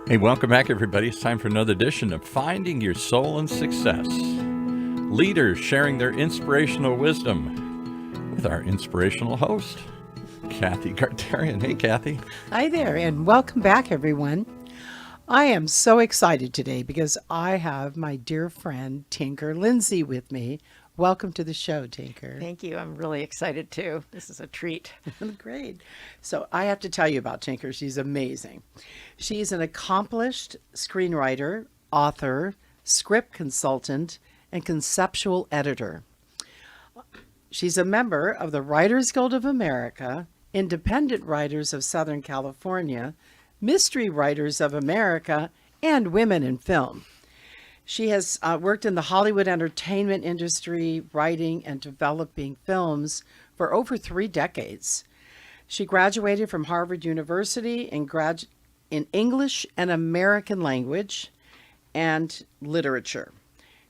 Hey, welcome back, everybody. It's time for another edition of Finding Your Soul and Success. Leaders sharing their inspirational wisdom with our inspirational host, Kathy Gartarian. Hey, Kathy. Hi there, and welcome back, everyone. I am so excited today because I have my dear friend Tinker Lindsay with me. Welcome to the show, Tinker. Thank you. I'm really excited too. This is a treat. Great. So I have to tell you about Tinker. She's amazing. She's an accomplished screenwriter, author, script consultant, and conceptual editor. She's a member of the Writers Guild of America, Independent Writers of Southern California, Mystery Writers of America, and Women in Film. She has worked in the Hollywood entertainment industry, writing and developing films for over 3 decades. She graduated from Harvard University in English and American language and literature.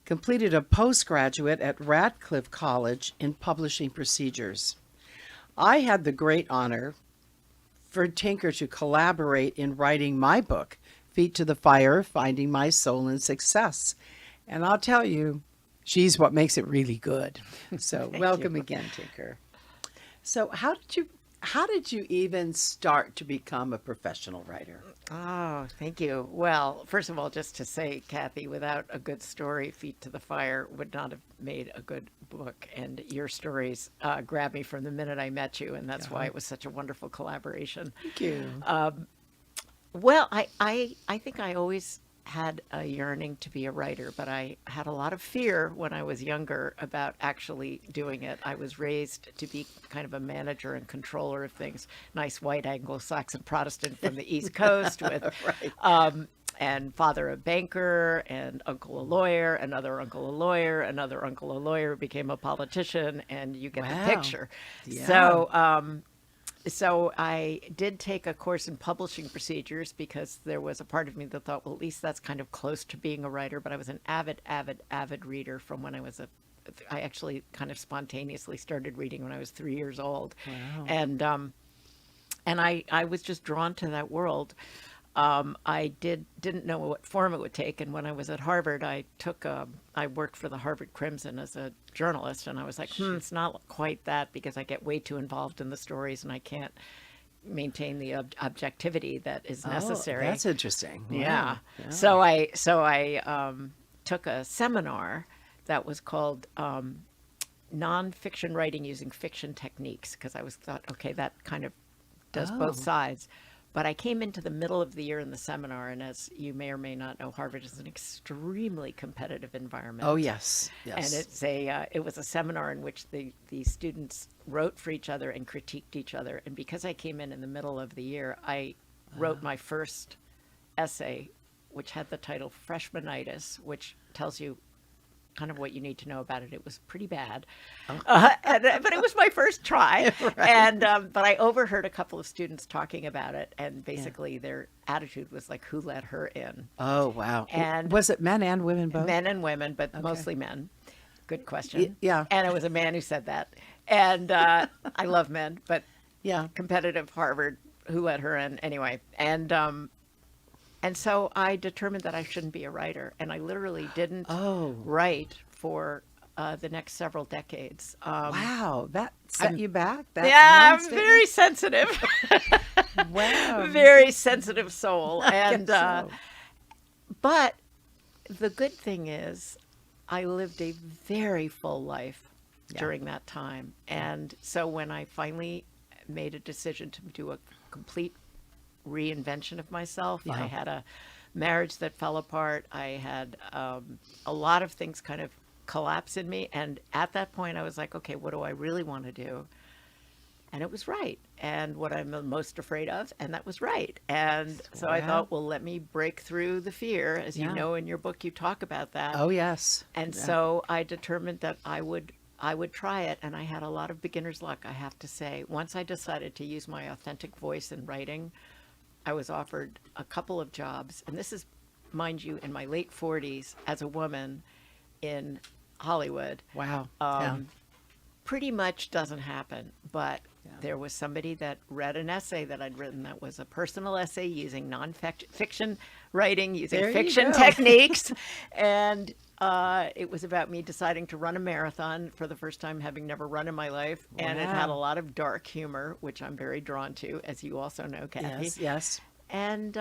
Completed a postgraduate at Radcliffe College in publishing procedures. I had the great honor for Tinker to collaborate in writing my book, Feet to the Fire, Finding My Soul and Success. And I'll tell you, she's what makes it really good. So welcome again, Tinker. So how did you even start to become a professional writer? Oh, thank you. Well, first of all, just to say, Kathy, without a good story, Feet to the Fire would not have made a good book. And your stories grabbed me from the minute I met you, and that's why it was such a wonderful collaboration. Thank you. Well, I think I always had a yearning to be a writer, but I had a lot of fear when I was younger about actually doing it. I was raised to be kind of a manager and controller of things. Nice white Anglo-Saxon Protestant from the East Coast with, Right. and father a banker and uncle a lawyer, another uncle a lawyer, another uncle a lawyer became a politician, and you get Wow. the picture. Yeah. So I did take a course in publishing procedures because there was a part of me that thought, well, at least that's kind of close to being a writer. But I was an avid reader from when I actually kind of spontaneously started reading when I was 3 years old. Wow. And I was just drawn to that world. I didn't know what form it would take, and when I was at Harvard, I worked for the Harvard Crimson as a journalist, and I was like, it's not quite that, because I get way too involved in the stories, and I can't maintain the objectivity that is necessary. Oh, that's interesting. Wow. Yeah. Yeah. So I took a seminar that was called Nonfiction Writing Using Fiction Techniques, because I thought, okay, that kind of does both sides. But I came into the middle of the year in the seminar, and as you may or may not know, Harvard is an extremely competitive environment. Oh, yes. Yes. And it was a seminar in which the students wrote for each other and critiqued each other. And because I came in the middle of the year, I wrote my first essay, which had the title Freshmanitis, which tells you kind of what you need to know about it. It was pretty bad, but it was my first try. Right. And but I overheard a couple of students talking about it, and basically their attitude was like, "Who let her in?" Oh, wow. And was it men and women both? Men and women, but mostly men. Good question. Yeah. And it was a man who said that. And I love men, but Yeah. competitive Harvard, who let her in anyway. And so I determined that I shouldn't be a writer, and I literally didn't write for the next several decades. Wow. That set you back? That Yeah, one I'm statement? very sensitive. Wow. Very sensitive soul. I And guess so. but the good thing is I lived a very full life during that time. And so when I finally made a decision to do a complete reinvention of myself, I had a marriage that fell apart. I had a lot of things kind of collapse in me. And at that point, I was like, okay, what do I really want to do? And it was right. And what I'm the most afraid of, and that was right. And so I Wow. thought, well, let me break through the fear. As you Yeah. know, in your book, you talk about that. Oh, yes. And Yeah. so I determined that I would try it, and I had a lot of beginner's luck, I have to say. Once I decided to use my authentic voice in writing, I was offered a couple of jobs, and this is, mind you, in my late 40s as a woman in Hollywood. Wow. Pretty much doesn't happen, but there was somebody that read an essay that I'd written that was a personal essay using nonfiction writing using There you fiction go. techniques. And it was about me deciding to run a marathon for the first time, having never run in my life. And it had a Wow. lot of dark humor, which I'm very drawn to, as you also know, Kathy. Yes, yes. And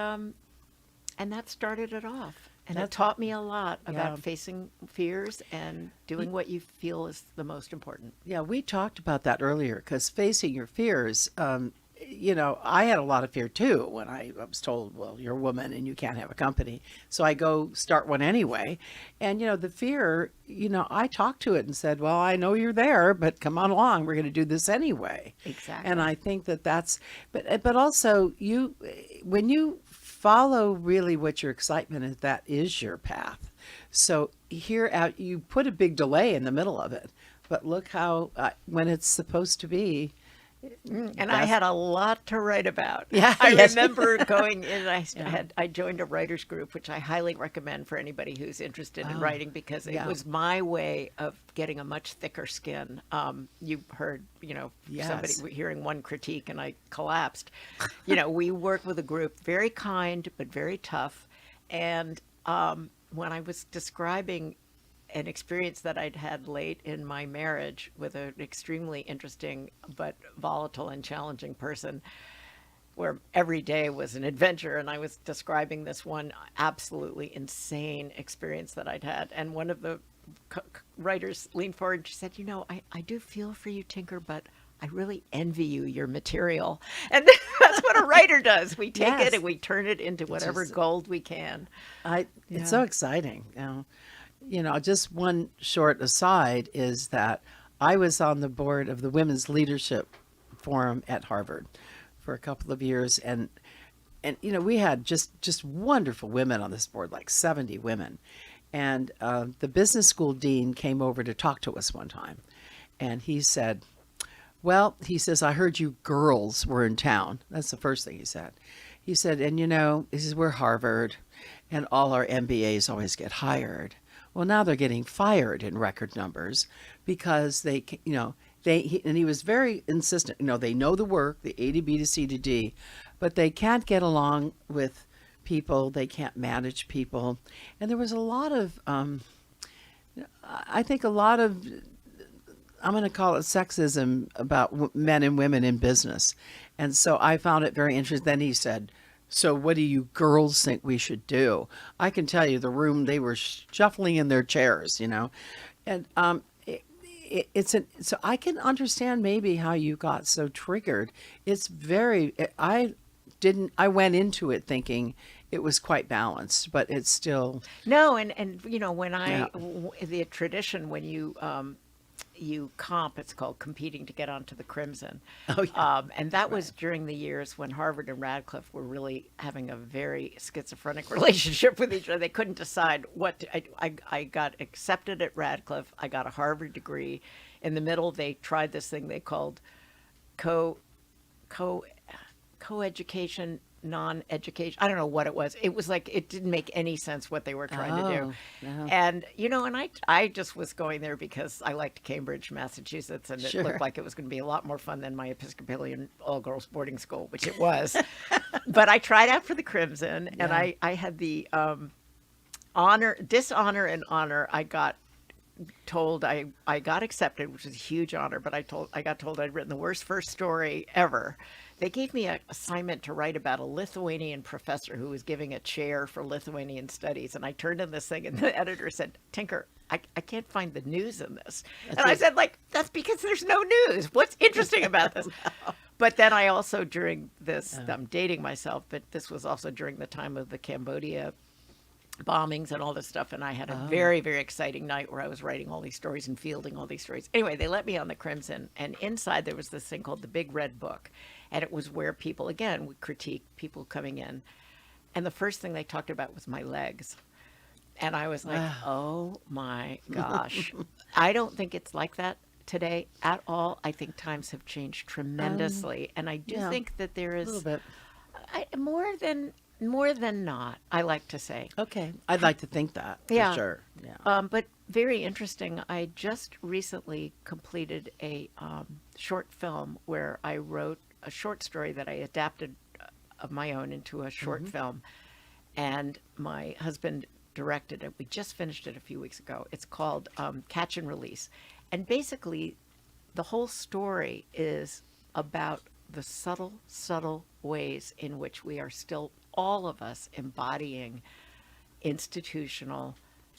that started it off. And it That's- taught me a lot Yeah. about facing fears and doing what you feel is the most important. Yeah, we talked about that earlier because facing your fears, I had a lot of fear too when I was told, well, you're a woman and you can't have a company. So I go start one anyway. And, the fear, I talked to it and said, well, I know you're there, but come on along. We're going to do this anyway. Exactly. And I think but also when you follow really what your excitement is, that is your path. So here out, you put a big delay in the middle of it, but look how, when it's supposed to be. And I had a lot to write about. Yeah, I yes. remember going in. I joined a writers group, which I highly recommend for anybody who's interested in writing, because it yeah. was my way of getting a much thicker skin. You heard, Yes. somebody hearing one critique, and I collapsed. We work with a group, very kind but very tough. And when I was describing an experience that I'd had late in my marriage with an extremely interesting but volatile and challenging person, where every day was an adventure, and I was describing this one absolutely insane experience that I'd had, and one of the writers leaned forward and she said, I do feel for you, Tinker, but I really envy you, your material. And that's what a writer does. We take Yes. it and we turn it into whatever gold we can. It's so exciting. Just one short aside is that I was on the board of the Women's Leadership Forum at Harvard for a couple of years, and we had just wonderful women on this board, like 70 women, and the business school dean came over to talk to us one time, and he said, well, he says, I heard you girls were in town. That's the first thing he said. He said, and he says, we're Harvard, and all our MBAs always get hired. Well, now they're getting fired in record numbers because and he was very insistent. They know the work, the A to B to C to D, but they can't get along with people. They can't manage people. And there was a lot of, I think a lot of, I'm going to call it sexism about men and women in business. And so I found it very interesting. Then he said, so what do you girls think we should do? I can tell you the room, they were shuffling in their chairs, and so I can understand maybe how you got so triggered. I went into it thinking it was quite balanced, but it's still. No, and when Yeah. the tradition, when you comp, it's called competing to get onto the Crimson. Oh, yeah. And that was during the years when Harvard and Radcliffe were really having a very schizophrenic relationship with each other. They couldn't decide I got accepted at Radcliffe. I got a Harvard degree. In the middle, they tried this thing they called co-education, non-education. I don't know what it was. It was like, it didn't make any sense what they were trying to do. No. And, and I just was going there because I liked Cambridge, Massachusetts, and it Sure. looked like it was going to be a lot more fun than my Episcopalian all-girls boarding school, which it was. But I tried out for the Crimson, and Yeah. I had the dishonor and honor. I got told I got accepted, which was a huge honor, but I got told I'd written the worst first story ever. They gave me an assignment to write about a Lithuanian professor who was giving a chair for Lithuanian studies. And I turned in this thing, and the editor said, Tinker, I can't find the news in this. And I said, that's because there's no news. What's interesting about this? But then I also, during this, I'm dating myself, but this was also during the time of the Cambodia bombings and all this stuff, and I had a very, very exciting night where I was writing all these stories and fielding all these stories. Anyway, they let me on the Crimson, and inside there was this thing called the Big Red Book, and it was where people, again, would critique people coming in, and the first thing they talked about was my legs. And I was like, oh my gosh. I don't think it's like that today at all. I think times have changed tremendously, and I do yeah, think that there A is little bit. more than not, I like to say. Okay. I'd like to think that for Yeah. sure. Yeah. But very interesting. I just recently completed a short film where I wrote a short story that I adapted of my own into a short film. and my husband directed it. We just finished it a few weeks ago. It's called Catch and Release. And basically, the whole story is about the subtle, subtle ways in which we are still, all of us, embodying institutional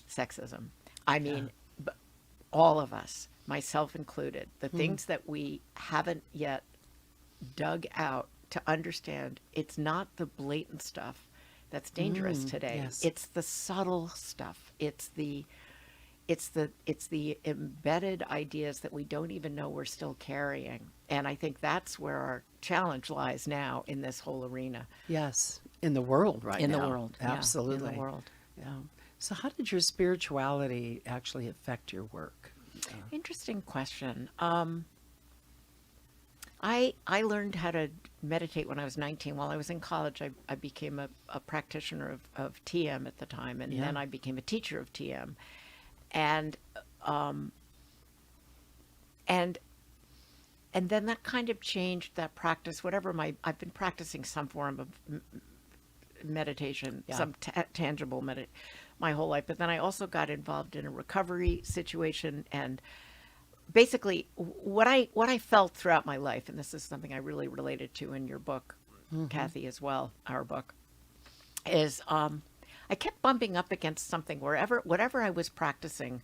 sexism. I mean, all of us, myself included, the things that we haven't yet dug out to understand. It's not the blatant stuff that's dangerous today. yes. It's the subtle stuff. It's the embedded ideas that we don't even know we're still carrying. And I think that's where our challenge lies now in this whole arena. Yes, in the world right In now. the world. yeah, Absolutely. in the world. Yeah. So how did your spirituality actually affect your work? Interesting question. I learned how to meditate when I was 19. While I was in college, I became a practitioner of TM at the time, and then I became a teacher of TM. And then that kind of changed that practice. I've been practicing some form of meditation, some tangible meditation my whole life. But then I also got involved in a recovery situation, and basically what I felt throughout my life, and this is something I really related to in your book, Kathy, as well, our book, is I kept bumping up against something whatever I was practicing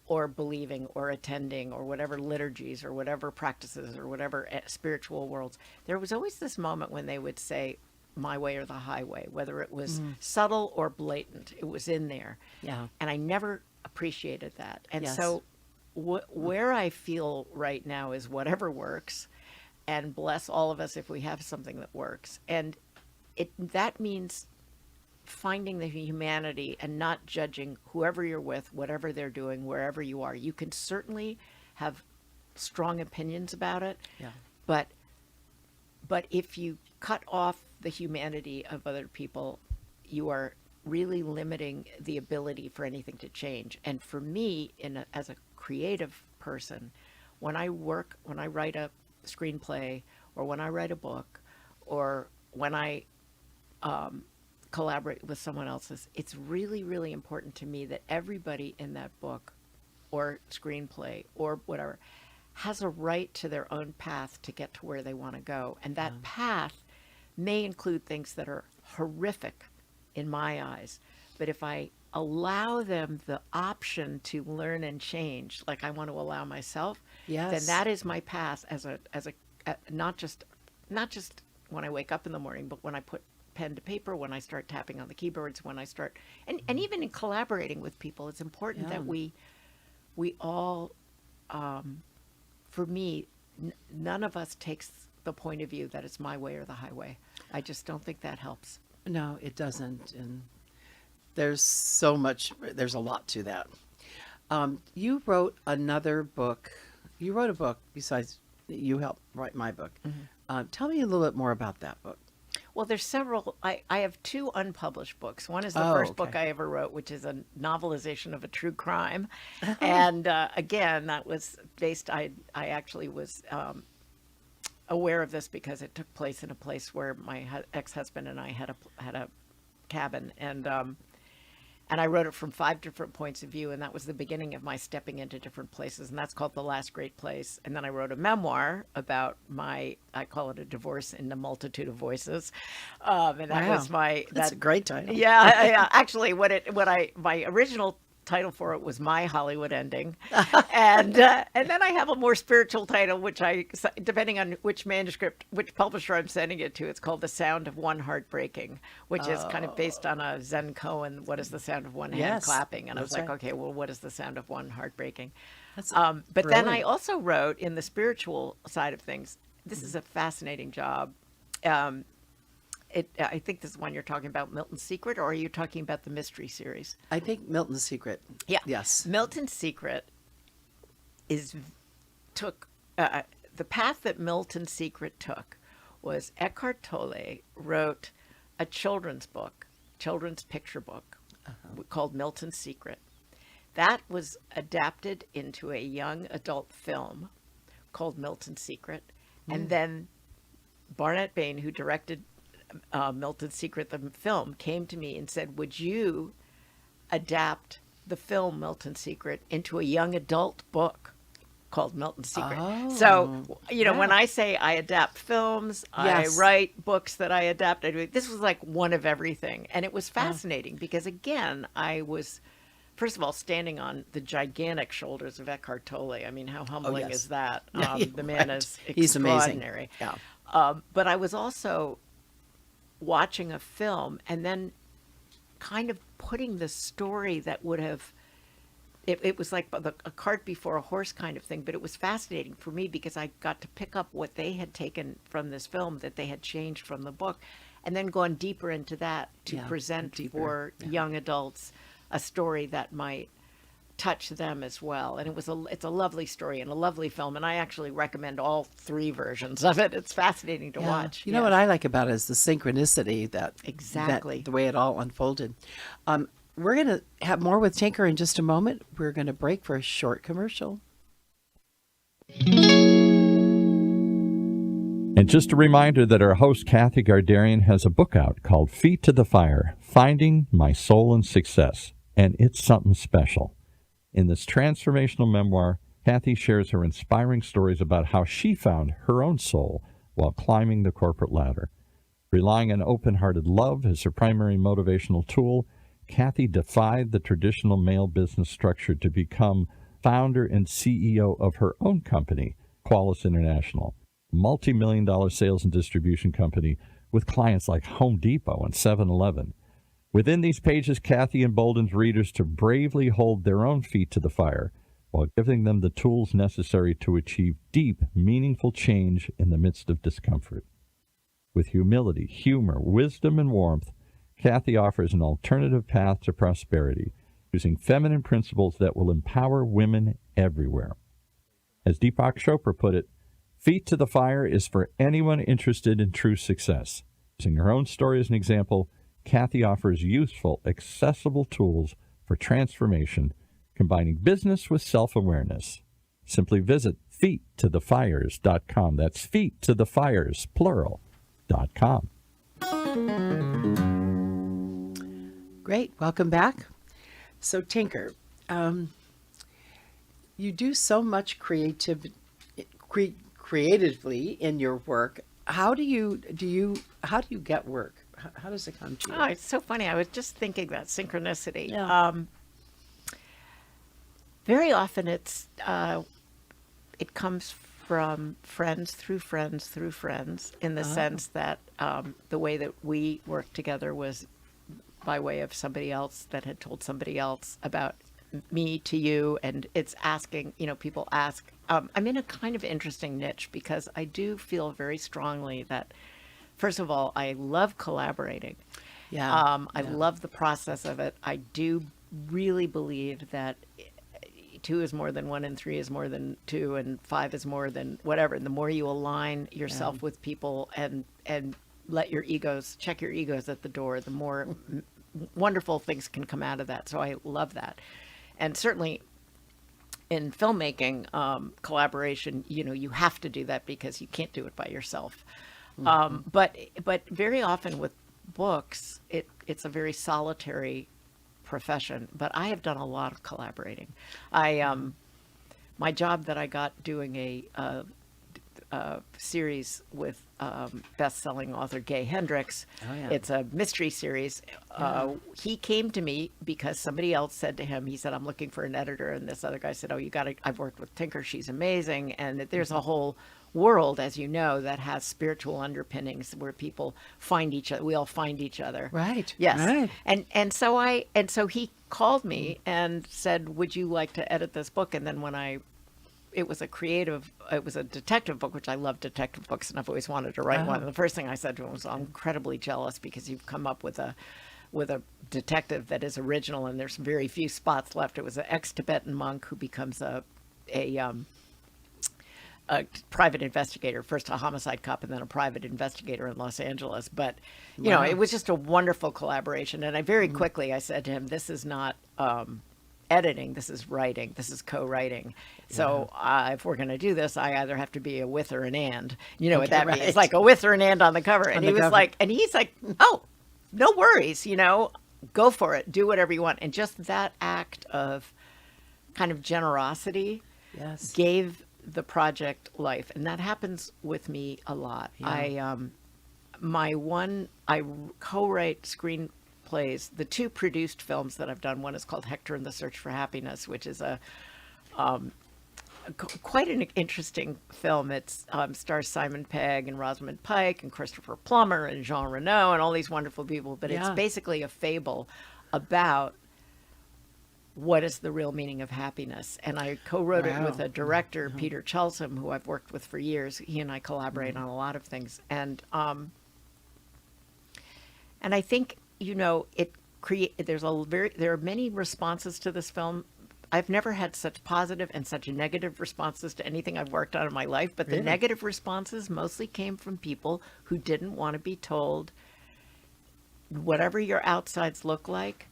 or believing or attending or whatever liturgies or whatever practices or whatever spiritual worlds. There was always this moment when they would say, my way or the highway, whether it was subtle or blatant, it was in there. Yeah. And I never appreciated that. And Yes. so where I feel right now is whatever works, and bless all of us if we have something that works. And that means finding the humanity and not judging whoever you're with, whatever they're doing, wherever you are. You can certainly have strong opinions about it, but if you cut off the humanity of other people, you are really limiting the ability for anything to change. And for me, as a creative person, when I write a screenplay, or when I write a book, or when I collaborate with someone else's, it's really, really important to me that everybody in that book or screenplay or whatever has a right to their own path to get to where they want to go. And that path may include things that are horrific in my eyes. But if I allow them the option to learn and change, like I want to allow myself, then that is my path as a not just when I wake up in the morning, but when I put pen to paper, when I start tapping on the keyboards, when I start, and even in collaborating with people, it's important that we all, for me, none of us takes the point of view that it's my way or the highway. I just don't think that helps. No, it doesn't. And there's a lot to that. You wrote another book. You wrote a book besides, you helped write my book. Tell me a little bit more about that book. Well, there's several. I have two unpublished books. One is the first book I ever wrote, which is a novelization of a true crime. And again, that was based, I actually was aware of this because it took place in a place where my ex-husband and I had a cabin. And I wrote it from 5 different points of view, and that was the beginning of my stepping into different places, and that's called The Last Great Place. And then I wrote a memoir about I call it a divorce in a multitude of voices. And that was That's a great title. Yeah. Actually, my original title for it was My Hollywood Ending. And then I have a more spiritual title, which depending on which manuscript, which publisher I'm sending it to, it's called The Sound of One Heart Breaking, which is kind of based on a Zen koan, what is the sound of one hand clapping? And I was like, okay, well, what is the sound of one heart breaking? But then I also wrote in the spiritual side of things, this is a fascinating job. I think this is one you're talking about, Milton's Secret, or are you talking about the mystery series? I think Milton's Secret. Yeah. Yes. Milton's Secret took the path that Milton's Secret took was Eckhart Tolle wrote a children's picture book called Milton's Secret. That was adapted into a young adult film called Milton's Secret. And then Barnett Bain, who directed Milton Secret, the film, came to me and said, would you adapt the film Milton Secret into a young adult book called Milton Secret? So, when I say I adapt films, Yes. I write books that I adapt, this was like one of everything. And it was fascinating because, again, I was, first of all, standing on the gigantic shoulders of Eckhart Tolle. I mean, how humbling yes. is that? Yeah, The man right. is He's amazing. extraordinary. Yeah. But I was also watching a film and then kind of putting the story that would have, it was like a cart before a horse kind of thing, but it was fascinating for me because I got to pick up what they had taken from this film that they had changed from the book and then gone deeper into that to Yeah, present deeper. for young adults a story that might touch them as well. And it's a lovely story and a lovely film, and I actually recommend all 3 versions of it. It's fascinating to watch. You know what I like about it is the synchronicity that Exactly. the way it all unfolded. We're going to have more with Tinker in just a moment. We're going to break for a short commercial. And just a reminder that our host, Kathy Gardarian, has a book out called Feet to the Fire, Finding My Soul and Success. And it's something special. In this transformational memoir, Kathy shares her inspiring stories about how she found her own soul while climbing the corporate ladder. Relying on open-hearted love as her primary motivational tool, Kathy defied the traditional male business structure to become founder and CEO of her own company, Qualis International, a multi-million-dollar sales and distribution company with clients like Home Depot and 7-Eleven. Within these pages, Kathy emboldens readers to bravely hold their own feet to the fire while giving them the tools necessary to achieve deep, meaningful change in the midst of discomfort. With humility, humor, wisdom, and warmth, Kathy offers an alternative path to prosperity, using feminine principles that will empower women everywhere. As Deepak Chopra put it, Feet to the Fire is for anyone interested in true success. Using her own story as an example, Kathy offers useful, accessible tools for transformation, combining business with self-awareness. Simply visit feettothefires.com. That's feettothefires, plural.com. Great. Welcome back. So, Tinker, you do so much creatively in your work. How do you get work? How does it come to you? Oh, it's so funny. I was just thinking that synchronicity. Yeah. Very often it comes from friends through friends through friends, in the sense that the way that we worked together was by way of somebody else that had told somebody else about me to you. And it's asking, people ask. I'm in a kind of interesting niche because I do feel very strongly that, first of all, I love collaborating. Yeah. I love the process of it. I do really believe that 2 is more than 1 and 3 is more than 2 and 5 is more than whatever. And the more you align yourself with people and let your egos, check your egos at the door, the more wonderful things can come out of that. So I love that. And certainly in filmmaking, collaboration, you have to do that because you can't do it by yourself. But very often with books, it's a very solitary profession. But I have done a lot of collaborating. My job that I got doing a series with best-selling author Gay Hendricks. Oh, yeah. It's a mystery series. He came to me because somebody else said to him, he said, I'm looking for an editor. And this other guy said, I've worked with Tinker. She's amazing. And there's a whole world, as you know, that has spiritual underpinnings where people find each other. We all find each other. Right. Yes. Right. And so he called me and said, would you like to edit this book? And then it was a detective book, which I love detective books, and I've always wanted to write one. And the first thing I said to him was, I'm incredibly jealous because you've come up with a detective that is original, and there's very few spots left. It was an ex-Tibetan monk who becomes a private investigator, first a homicide cop and then a private investigator in Los Angeles. But, it was just a wonderful collaboration. And I very quickly, I said to him, this is not editing. This is writing. This is co-writing. So if we're going to do this, I either have to be a with or an and. You know what that means? Like a with or an and on the cover. And he was like, and he's like, oh, no worries, you know, go for it. Do whatever you want. And just that act of kind of generosity gave the project life. And that happens with me a lot. I co-write screenplays. The two produced films that I've done, one is called Hector and the Search for Happiness, which is quite an interesting film. It stars Simon Pegg and Rosamund Pike and Christopher Plummer and Jean Reno and all these wonderful people. But it's basically a fable about what is the real meaning of happiness. And I co-wrote it with a director, Peter Chelsom, who I've worked with for years. He and I collaborate on a lot of things. And I think, you know, there are many responses to this film. I've never had such positive and such negative responses to anything I've worked on in my life, but the negative responses mostly came from people who didn't want to be told, whatever your outsides look like,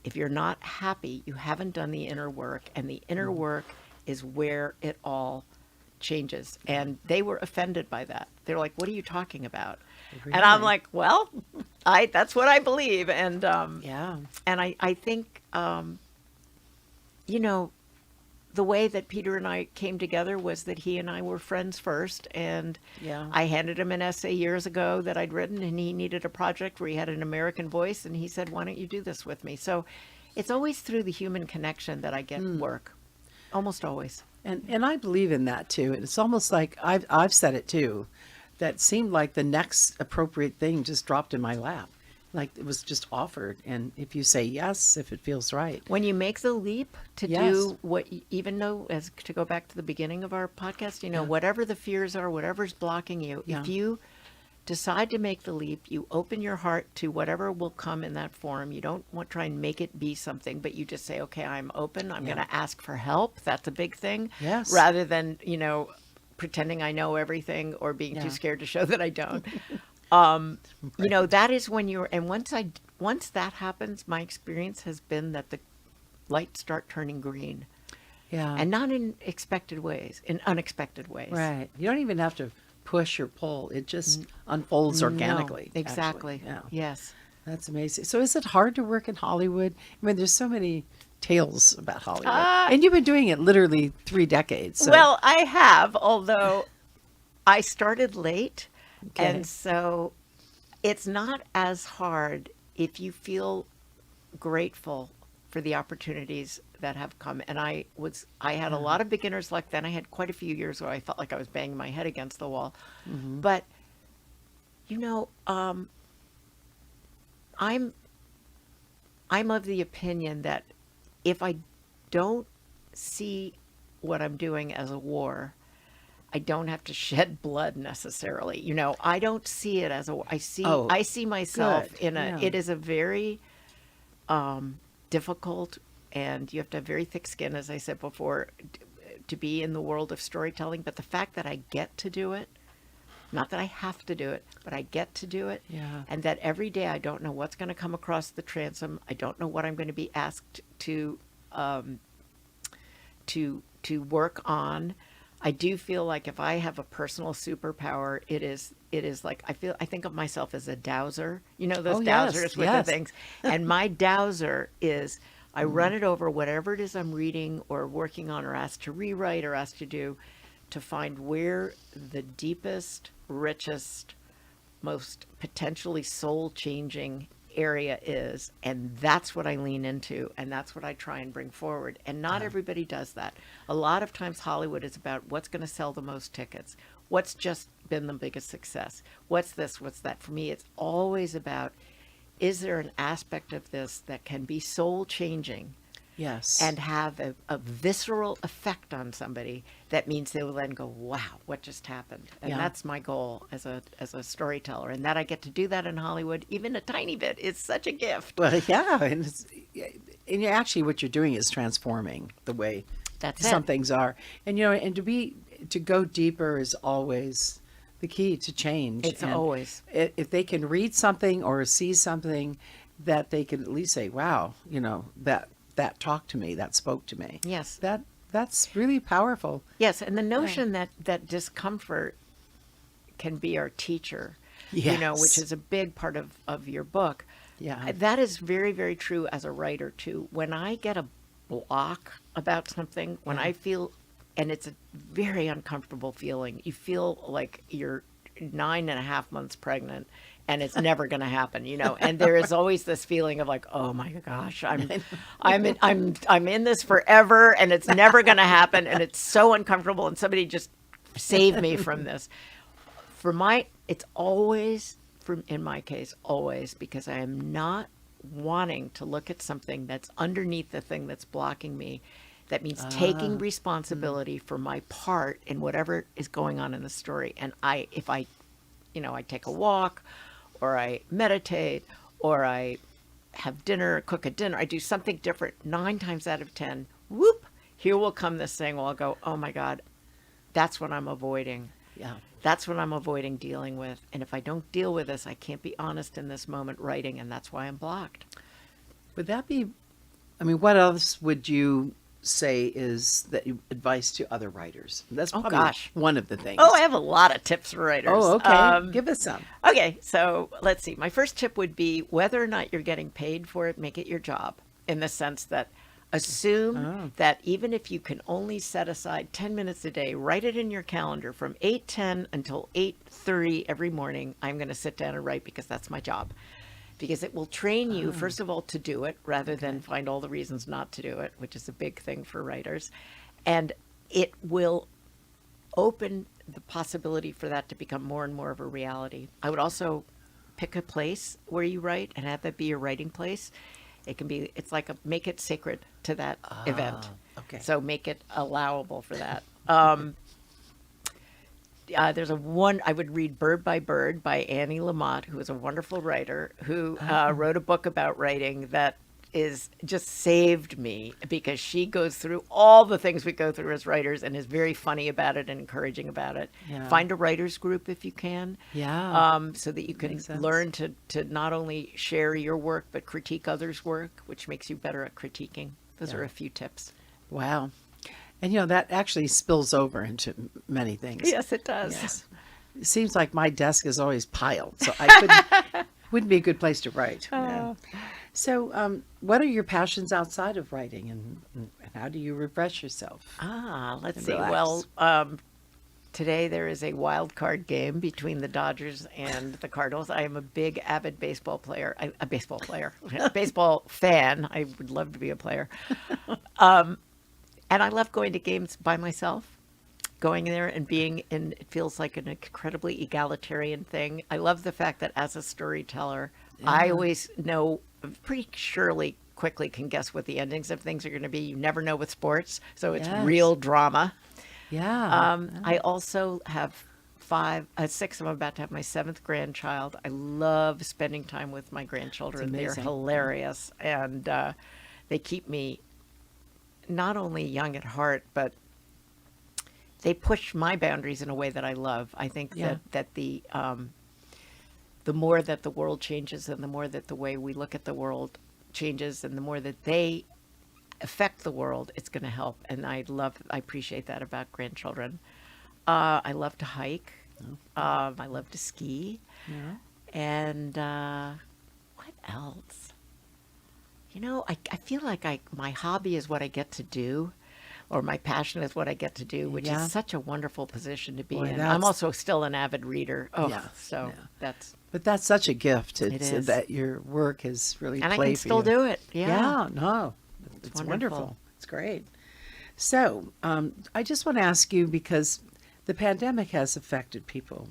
if you're not happy, you haven't done the inner work, and the inner work is where it all changes. And they were offended by that. They're like, what are you talking about? Really? And I'm like, well, that's what I believe. And and I think, you know, the way that Peter and I came together was that he and I were friends first. And I handed him an essay years ago that I'd written, and he needed a project where he had an American voice. And he said, why don't you do this with me? So it's always through the human connection that I get work. Almost always. And I believe in that too. And it's almost like I've said it too, that seemed like the next appropriate thing just dropped in my lap. Like it was just offered. And if you say yes, if it feels right. When you make the leap to do what, even though, as to go back to the beginning of our podcast, you know, whatever the fears are, whatever's blocking you, if you decide to make the leap, you open your heart to whatever will come in that form. You don't want to try and make it be something, but you just say, okay, I'm open. I'm going to ask for help. That's a big thing. Yes. Rather than, you know, pretending I know everything or being too scared to show that I don't. You know, that is when you're, and once that happens, my experience has been that the lights start turning green. Yeah. And not in expected ways, in unexpected ways. Right. You don't even have to push or pull. It just unfolds organically. No, exactly. Yeah. Yes. That's amazing. So is it hard to work in Hollywood? I mean, there's so many tales about Hollywood. And you've been doing it literally 3 decades. So. Well, I have, although I started late. Okay. And so it's not as hard if you feel grateful for the opportunities that have come. And I had a lot of beginner's luck. Then I had quite a few years where I felt like I was banging my head against the wall. But, you know, I'm of the opinion that if I don't see what I'm doing as a war, I don't have to shed blood necessarily. You know, I don't see it as I see myself in it is a very difficult, and you have to have very thick skin, as I said before, to be in the world of storytelling. But the fact that I get to do it, not that I have to do it, but I get to do it. Yeah. And that every day I don't know what's going to come across the transom. I don't know what I'm going to be asked to work on. I do feel like if I have a personal superpower, it is like I think of myself as a dowser. You know those dowsers with the things. And my dowser is I run it over whatever it is I'm reading or working on or asked to rewrite or asked to do, to find where the deepest, richest, most potentially soul-changing area is, and that's what I lean into, and that's what I try and bring forward. And not everybody does that. A lot of times Hollywood is about what's going to sell the most tickets, what's just been the biggest success, what's this, what's that. For me, it's always about, is there an aspect of this that can be soul changing? Yes. And have a visceral effect on somebody that means they will then go, wow, what just happened? And that's my goal as a storyteller. And that I get to do that in Hollywood, even a tiny bit, is such a gift. Well, yeah. And actually what you're doing is transforming the way some things are. And, you know, and to go deeper is always the key to change. It's always. If they can read something or see something that they can at least say, wow, you know, that talked to me, that spoke to me. Yes. That's really powerful. Yes, and the notion that discomfort can be our teacher, which Yes. is a big part of your book. Yeah. That is very, very true as a writer, too. When I get a block about something, when I feel, and it's a very uncomfortable feeling, you feel like you're 9.5 months pregnant and it's never going to happen, and there is always this feeling of like, oh my gosh, I'm in this forever and it's never going to happen. And it's so uncomfortable and somebody just save me from this. It's always, in my case, always because I am not wanting to look at something that's underneath the thing that's blocking me. That means taking responsibility for my part in whatever is going on in the story. And if I take a walk, or I meditate, or I have dinner, cook a dinner, I do something different 9 times out of 10, whoop, here will come this thing where I'll go, oh my God, that's what I'm avoiding. Yeah. That's what I'm avoiding dealing with. And if I don't deal with this, I can't be honest in this moment writing, and that's why I'm blocked. Would that be, what else would you say is that you advice to other writers? That's probably one of the things. Oh, I have a lot of tips for writers. Oh, okay. Give us some. Okay, so let's see. My first tip would be whether or not you're getting paid for it, make it your job, in the sense that assume that even if you can only set aside 10 minutes a day, write it in your calendar from 8:10 until 8:30 every morning. I'm going to sit down and write because that's my job. Because it will train you, first of all, to do it rather than find all the reasons not to do it, which is a big thing for writers. And it will open the possibility for that to become more and more of a reality. I would also pick a place where you write and have that be your writing place. It's like make it sacred to that event. Okay. So make it allowable for that. There's I would read Bird by Bird by Annie Lamott, who is a wonderful writer, who wrote a book about writing that is just saved me because she goes through all the things we go through as writers and is very funny about it and encouraging about it. Yeah. Find a writers group if you can. Yeah. So that you can Makes sense. learn to not only share your work, but critique others' work, which makes you better at critiquing. Those are a few tips. Wow. And that actually spills over into many things. Yes, it does. Yes. It seems like my desk is always piled, so I wouldn't be a good place to write. Yeah. So, what are your passions outside of writing, and how do you refresh yourself? Let's And see. relax? Well, today there is a wild card game between the Dodgers and the Cardinals. I am a big avid baseball player. Baseball fan. I would love to be a player. And I love going to games by myself, going there and being in, it feels like an incredibly egalitarian thing. I love the fact that as a storyteller, I always know, pretty surely quickly can guess what the endings of things are going to be. You never know with sports, so it's real drama. Yeah. I also have 6. I'm about to have my 7th grandchild. I love spending time with my grandchildren. They're amazing. hilarious, and they keep me not only young at heart, but they push my boundaries in a way that I love. I think that the more that the world changes and the more that the way we look at the world changes and the more that they affect the world, it's going to help. And I appreciate that about grandchildren. I love to hike. I love to ski. Yeah. And what else? I feel like my hobby is what I get to do, or my passion is what I get to do, which is such a wonderful position to be in. I'm also still an avid reader. But that's such a gift. It is. That your work has really And I played can for still you. do it. Yeah, no, it's wonderful. wonderful. It's great. So I just want to ask you, because the pandemic has affected people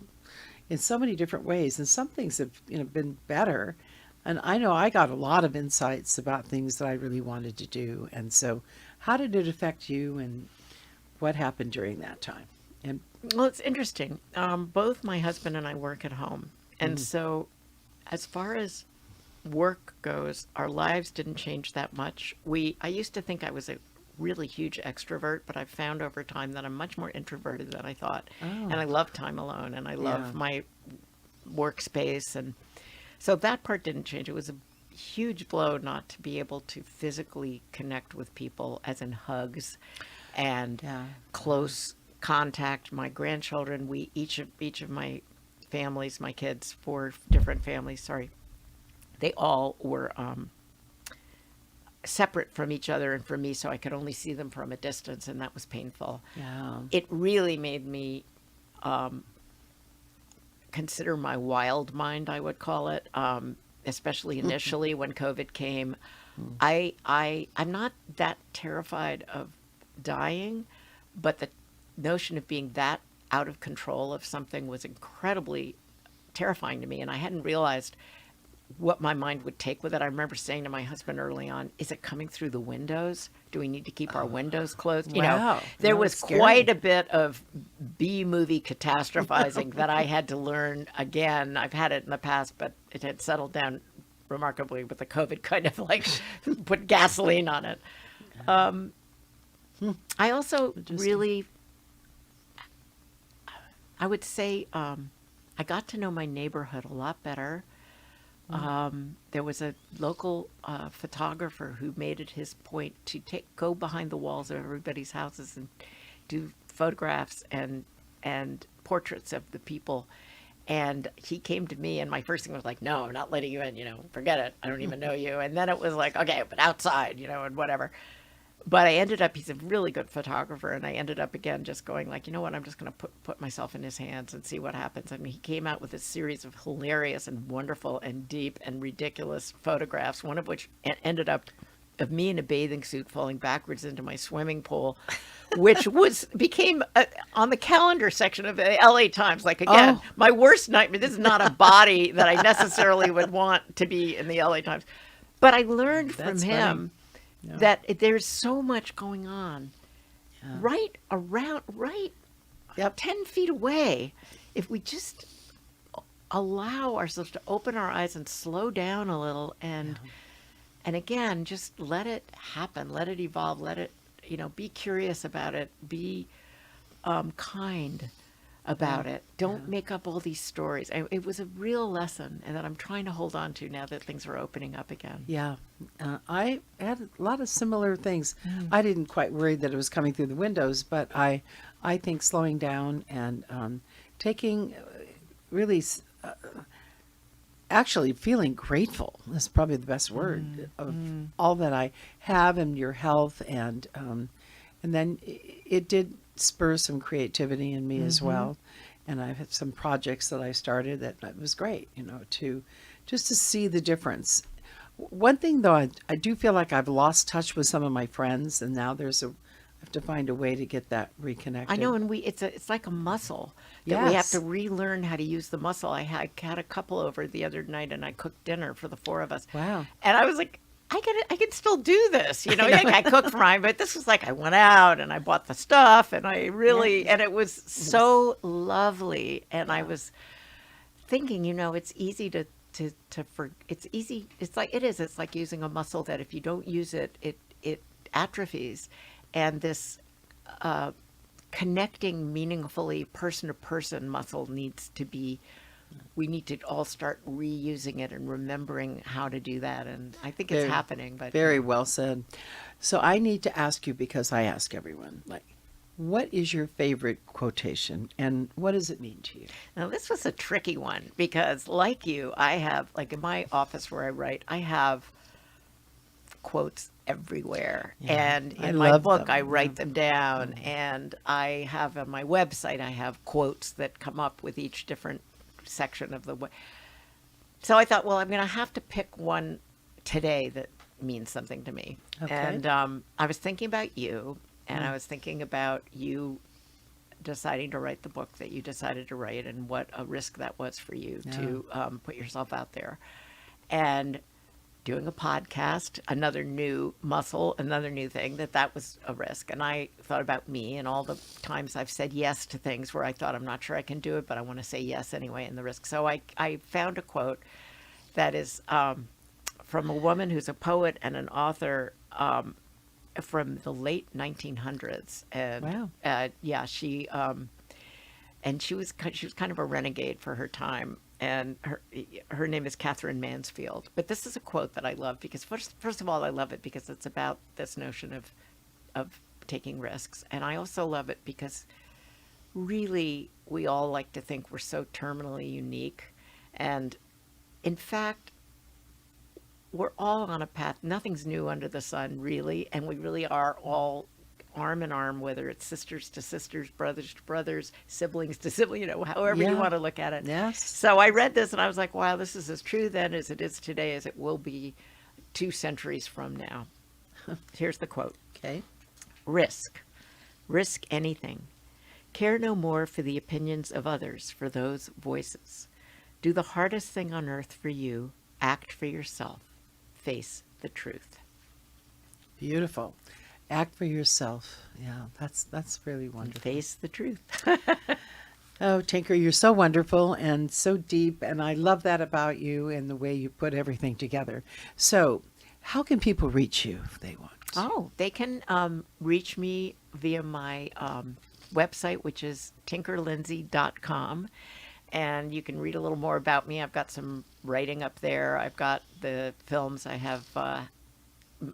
in so many different ways, and some things have been better. And I know I got a lot of insights about things that I really wanted to do. And so how did it affect you, and what happened during that time? And Well, it's interesting. Both my husband and I work at home. And so as far as work goes, our lives didn't change that much. I used to think I was a really huge extrovert, but I've found over time that I'm much more introverted than I thought. And I love time alone, and I love my workspace. And so that part didn't change. It was a huge blow not to be able to physically connect with people, as in hugs and close contact. My grandchildren, we each of my families, my kids, 4 different families, sorry, they all were separate from each other and from me, so I could only see them from a distance, and that was painful. Yeah. It really made me consider my wild mind, I would call it, especially initially when COVID came. I'm not that terrified of dying, but the notion of being that out of control of something was incredibly terrifying to me, and I hadn't realized what my mind would take with it. I remember saying to my husband early on, is it coming through the windows? Do we need to keep our windows closed? You know, Wow. there No, was it's scary. quite a bit of B-movie catastrophizing that I had to learn again. I've had it in the past, but it had settled down remarkably with the COVID kind of like put gasoline on it. I also really, I would say, I got to know my neighborhood a lot better. There was a local photographer who made it his point to go behind the walls of everybody's houses and do photographs and portraits of the people. And he came to me, and my first thing was like, no, I'm not letting you in, forget it. I don't even know you. And then it was like, okay, but outside, and whatever. But I ended up, he's a really good photographer, and I ended up again just going like, you know what, I'm just going to put myself in his hands and see what happens. I mean, he came out with a series of hilarious and wonderful and deep and ridiculous photographs, one of which ended up of me in a bathing suit falling backwards into my swimming pool, which became on the calendar section of the LA Times. Like, again, my worst nightmare. This is not a body that I necessarily would want to be in the LA Times. But I learned from him that there's so much going on right 10 feet away. If we just allow ourselves to open our eyes and slow down a little and again, just let it happen, let it evolve, let it, be curious about it, be kind about it. Don't make up all these stories. It was a real lesson, and that I'm trying to hold on to now that things are opening up again. Yeah. I had a lot of similar things. I didn't quite worry that it was coming through the windows, but I think slowing down and taking really actually feeling grateful is probably the best word of all that I have and your health. And then it did spur some creativity in me as well. And I've had some projects that I started that was great, to see the difference. One thing though, I do feel like I've lost touch with some of my friends, and now I have to find a way to get that reconnected. I know, and it's like a muscle that we have to relearn how to use the muscle. I had a couple over the other night, and I cooked dinner for the 4 of us. Wow. And I was like, I can still do this, I cook for mine, but this was like, I went out and I bought the stuff, and I really, and it was so lovely. And I was thinking, it's easy it's easy. It's like using a muscle that if you don't use it, it atrophies. And this connecting meaningfully person to person muscle we need to all start reusing it and remembering how to do that. And I think it's happening. But very well said. So I need to ask you, because I ask everyone, what is your favorite quotation and what does it mean to you? Now, this was a tricky one because, like you, I have, in my office where I write, I have quotes everywhere. And in my book, I write them down. And I have on my website, I have quotes that come up with each different section of the way. So I thought, well, I'm going to have to pick one today that means something to me. Okay. And I was thinking about you, and I was thinking about you deciding to write the book that you decided to write, and what a risk that was for you to put yourself out there. And doing a podcast, another new muscle, another new thing, that was a risk. And I thought about me and all the times I've said yes to things where I thought, I'm not sure I can do it, but I want to say yes anyway, and the risk. So I found a quote that is from a woman who's a poet and an author from the late 1900s. And she and she was kind of a renegade for her time. and her name is Catherine Mansfield. But this is a quote that I love because first of all, I love it because it's about this notion of taking risks, and I also love it because really we all like to think we're so terminally unique, and in fact, we're all on a path. Nothing's new under the sun, really, and we really are all arm in arm, whether it's sisters to sisters, brothers to brothers, siblings to siblings, however you want to look at it. Yes. So I read this and I was like, wow, this is as true then as it is today as it will be 2 centuries from now. Here's the quote. Okay. Risk. Risk anything. Care no more for the opinions of others, for those voices. Do the hardest thing on earth for you. Act for yourself. Face the truth. Beautiful. Act for yourself. Yeah, that's really wonderful. Face the truth. Oh, Tinker, you're so wonderful and so deep, and I love that about you and the way you put everything together. So, how can people reach you if they want? Oh, they can reach me via my website, which is tinkerlindsay.com. And you can read a little more about me. I've got some writing up there. I've got the films. I have a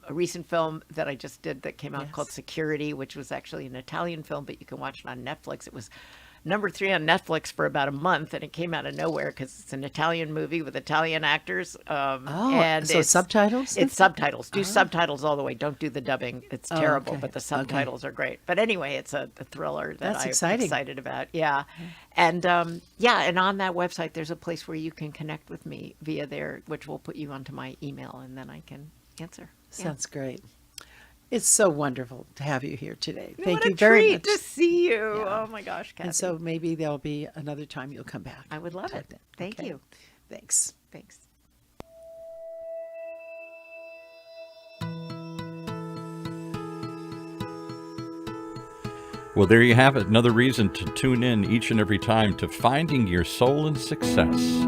recent film that I just did that came out called Security, which was actually an Italian film, but you can watch it on Netflix. It was number 3 on Netflix for about a month, and it came out of nowhere because it's an Italian movie with Italian actors. And so it's subtitles? It's subtitles. Do subtitles all the way. Don't do the dubbing. It's terrible, but the subtitles are great. But anyway, it's a thriller that I'm excited about. Yeah. And and on that website, there's a place where you can connect with me via there, which will put you onto my email, and then I can answer. Sounds great. It's so wonderful to have you here today. Thank What you a very much. treat to see you. Oh my gosh, Kathy. And so maybe there'll be another time you'll come back. I would love it. Thank you. Thanks. Thanks. Well, there you have it. Another reason to tune in each and every time to Finding Your Soul in Success,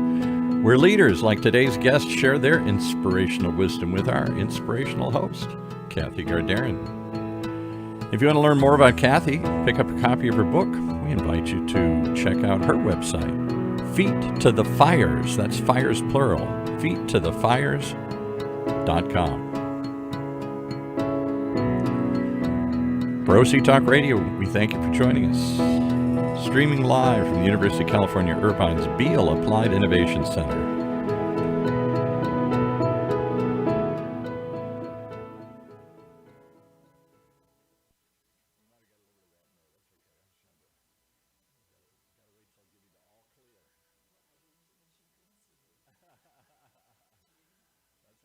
where leaders like today's guest share their inspirational wisdom with our inspirational host, Kathy Gardarin. If you want to learn more about Kathy, pick up a copy of her book. We invite you to check out her website, Feet to the Fires. That's fires plural. feettothefires.com. For OC Talk Radio, we thank you for joining us. Streaming live from the University of California, Irvine's Beale Applied Innovation Center.